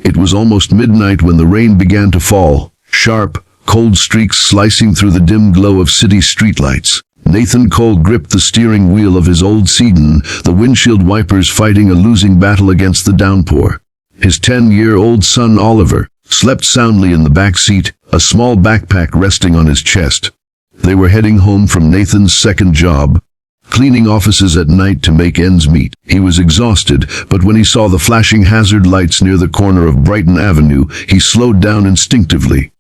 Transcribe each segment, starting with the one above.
It was almost midnight when the rain began to fall, sharp, cold streaks slicing through the dim glow of city streetlights. Nathan Cole gripped the steering wheel of his old sedan, the windshield wipers fighting a losing battle against the downpour. His 10-year-old son Oliver slept soundly in the back seat, a small backpack resting on his chest. They were heading home from Nathan's second job, cleaning offices at night to make ends meet. He was exhausted, but when he saw the flashing hazard lights near the corner of Brighton Avenue, he slowed down instinctively.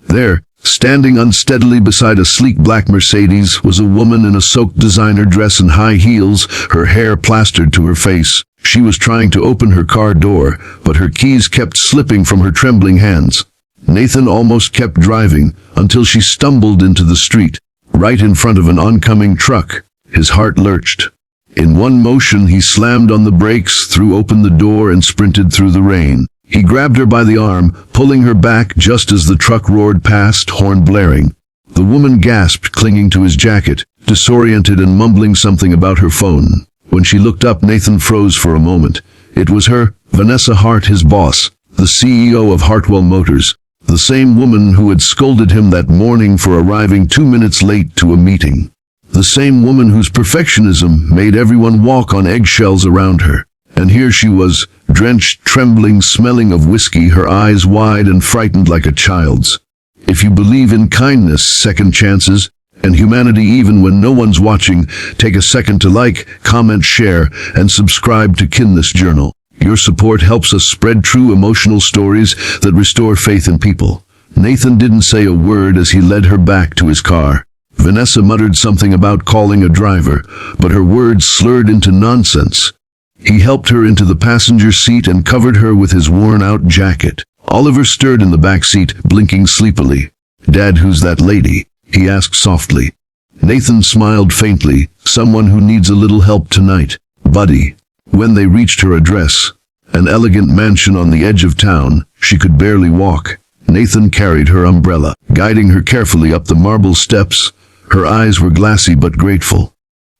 There, standing unsteadily beside a sleek black Mercedes, was a woman in a soaked designer dress and high heels, her hair plastered to her face. She was trying to open her car door, but her keys kept slipping from her trembling hands. Nathan almost kept driving, until she stumbled into the street, right in front of an oncoming truck. His heart lurched. In one motion, he slammed on the brakes, threw open the door, and sprinted through the rain. He grabbed her by the arm, pulling her back just as the truck roared past, horn blaring. The woman gasped, clinging to his jacket, disoriented and mumbling something about her phone. When she looked up, Nathan froze for a moment. It was her, Vanessa Hart, his boss, the CEO of Hartwell Motors, the same woman who had scolded him that morning for arriving 2 minutes late to a meeting. The same woman whose perfectionism made everyone walk on eggshells around her. And here she was, drenched, trembling, smelling of whiskey, her eyes wide and frightened like a child's. If you believe in kindness, second chances, and humanity even when no one's watching, take a second to like, comment, share, and subscribe to Kindness Journal. Your support helps us spread true emotional stories that restore faith in people. Nathan didn't say a word as he led her back to his car. Vanessa muttered something about calling a driver, but her words slurred into nonsense. He helped her into the passenger seat and covered her with his worn-out jacket. Oliver stirred in the back seat, blinking sleepily. "Dad, who's that lady?" he asked softly. Nathan smiled faintly. "Someone who needs a little help tonight, buddy." When they reached her address, an elegant mansion on the edge of town, she could barely walk. Nathan carried her umbrella, guiding her carefully up the marble steps. Her eyes were glassy but grateful.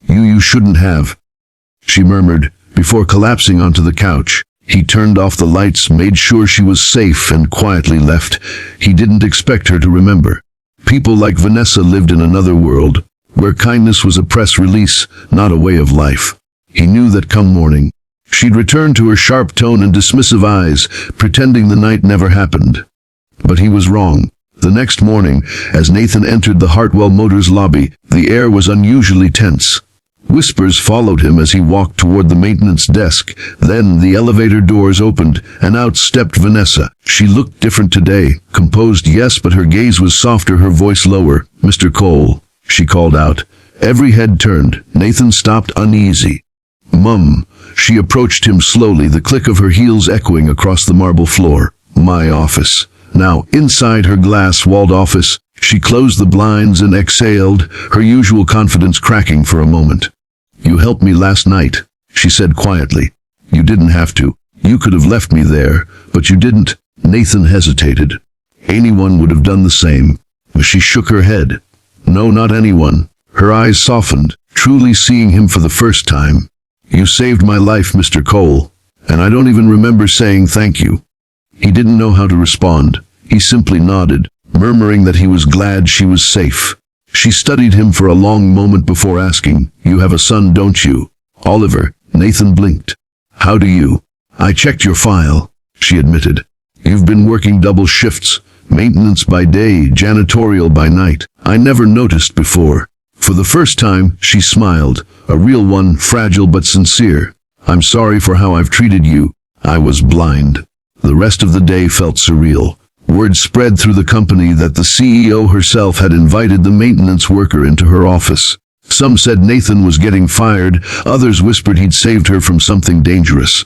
You shouldn't have," she murmured, before collapsing onto the couch. He turned off the lights, made sure she was safe, and quietly left. He didn't expect her to remember. People like Vanessa lived in another world, where kindness was a press release, not a way of life. He knew that come morning, she'd return to her sharp tone and dismissive eyes, pretending the night never happened. But he was wrong. The next morning, as Nathan entered the Hartwell Motors lobby, the air was unusually tense. Whispers followed him as he walked toward the maintenance desk. Then the elevator doors opened, and out stepped Vanessa. She looked different today, composed, yes, but her gaze was softer, her voice lower. "Mr. Cole," she called out. Every head turned. Nathan stopped, uneasy. "Mum." She approached him slowly, the click of her heels echoing across the marble floor. "My office." Now, inside her glass-walled office, she closed the blinds and exhaled, her usual confidence cracking for a moment. "You helped me last night," she said quietly. "You didn't have to. You could have left me there, but you didn't." Nathan hesitated. "Anyone would have done the same." She shook her head. "No, not anyone." Her eyes softened, truly seeing him for the first time. "You saved my life, Mr. Cole, and I don't even remember saying thank you." He didn't know how to respond. He simply nodded, murmuring that he was glad she was safe. She studied him for a long moment before asking, "You have a son, don't you?" "Oliver." Nathan blinked. "How do you?" "I checked your file," she admitted. "You've been working double shifts, maintenance by day, janitorial by night. I never noticed before." For the first time, she smiled, a real one, fragile but sincere. "I'm sorry for how I've treated you. I was blind." The rest of the day felt surreal. Word spread through the company that the CEO herself had invited the maintenance worker into her office. Some said Nathan was getting fired, others whispered he'd saved her from something dangerous.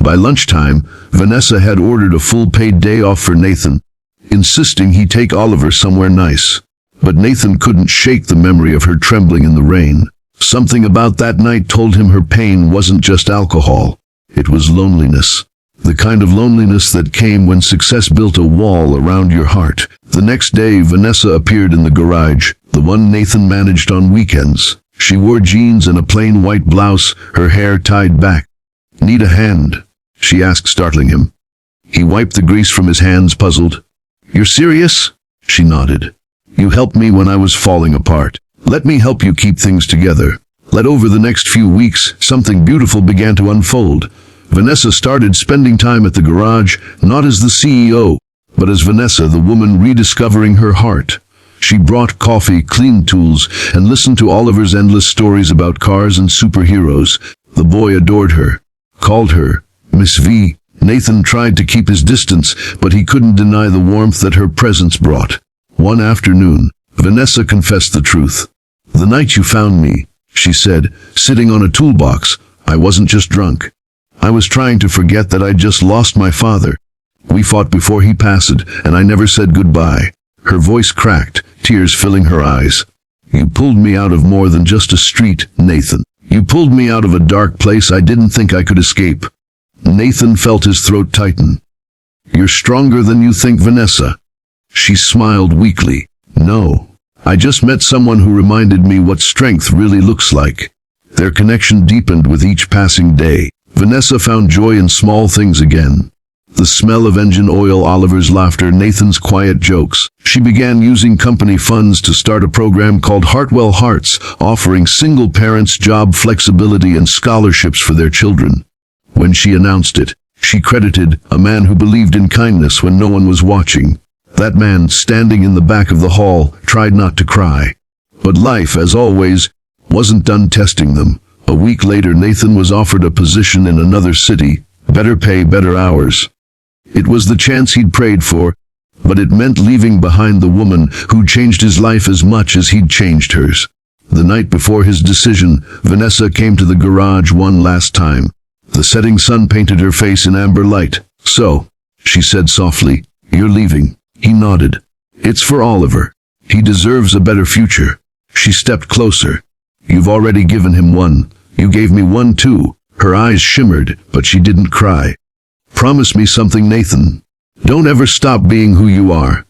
By lunchtime, Vanessa had ordered a full-paid day off for Nathan, insisting he take Oliver somewhere nice. But Nathan couldn't shake the memory of her trembling in the rain. Something about that night told him her pain wasn't just alcohol. It was loneliness. The kind of loneliness that came when success built a wall around your heart. The next day, Vanessa appeared in the garage, the one Nathan managed on weekends. She wore jeans and a plain white blouse, her hair tied back. "Need a hand?" she asked, startling him. He wiped the grease from his hands, puzzled. "You're serious?" She nodded. "You helped me when I was falling apart. Let me help you keep things together." Over the next few weeks, something beautiful began to unfold. Vanessa started spending time at the garage, not as the CEO, but as Vanessa, the woman rediscovering her heart. She brought coffee, cleaned tools, and listened to Oliver's endless stories about cars and superheroes. The boy adored her, called her Miss V. Nathan tried to keep his distance, but he couldn't deny the warmth that her presence brought. One afternoon, Vanessa confessed the truth. "The night you found me," she said, "sitting on a toolbox, I wasn't just drunk. I was trying to forget that I'd just lost my father. We fought before he passed, and I never said goodbye." Her voice cracked, tears filling her eyes. "You pulled me out of more than just a street, Nathan. You pulled me out of a dark place I didn't think I could escape." Nathan felt his throat tighten. "You're stronger than you think, Vanessa." She smiled weakly. "No, I just met someone who reminded me what strength really looks like." Their connection deepened with each passing day. Vanessa found joy in small things again. The smell of engine oil, Oliver's laughter, Nathan's quiet jokes. She began using company funds to start a program called Hartwell Hearts, offering single parents job flexibility and scholarships for their children. When she announced it, she credited a man who believed in kindness when no one was watching. That man, standing in the back of the hall, tried not to cry. But life, as always, wasn't done testing them. A week later, Nathan was offered a position in another city, better pay, better hours. It was the chance he'd prayed for, but it meant leaving behind the woman who'd changed his life as much as he'd changed hers. The night before his decision, Vanessa came to the garage one last time. The setting sun painted her face in amber light. "So," she said softly, "you're leaving?" He nodded. "It's for Oliver. He deserves a better future." She stepped closer. "You've already given him one. You gave me one too." Her eyes shimmered, but she didn't cry. "Promise me something, Nathan. Don't ever stop being who you are.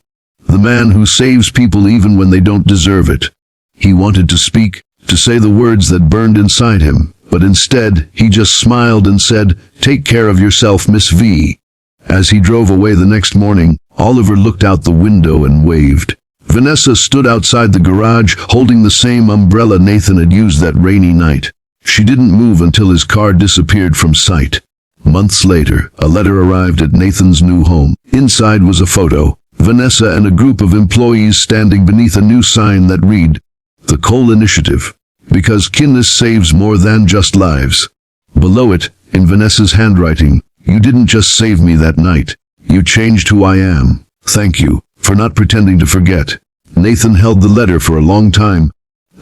The man who saves people even when they don't deserve it." He wanted to speak, to say the words that burned inside him, but instead, he just smiled and said, "Take care of yourself, Miss V." As he drove away the next morning, Oliver looked out the window and waved. Vanessa stood outside the garage, holding the same umbrella Nathan had used that rainy night. She didn't move until his car disappeared from sight. Months later, a letter arrived at Nathan's new home. Inside was a photo, Vanessa and a group of employees standing beneath a new sign that read, "The Cole Initiative, because kindness saves more than just lives." Below it, in Vanessa's handwriting, "You didn't just save me that night. You changed who I am. Thank you for not pretending to forget." Nathan held the letter for a long time,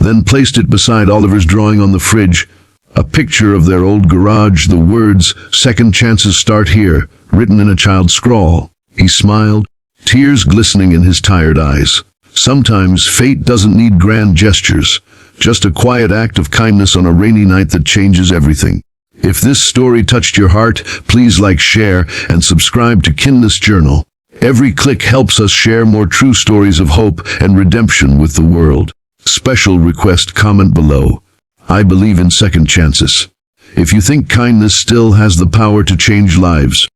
then placed it beside Oliver's drawing on the fridge. A picture of their old garage, the words, "Second chances start here," written in a child's scrawl. He smiled, tears glistening in his tired eyes. Sometimes fate doesn't need grand gestures, just a quiet act of kindness on a rainy night that changes everything. If this story touched your heart, please like, share, and subscribe to Kindness Journal. Every click helps us share more true stories of hope and redemption with the world. Special request: comment below. I believe in second chances. If you think kindness still has the power to change lives,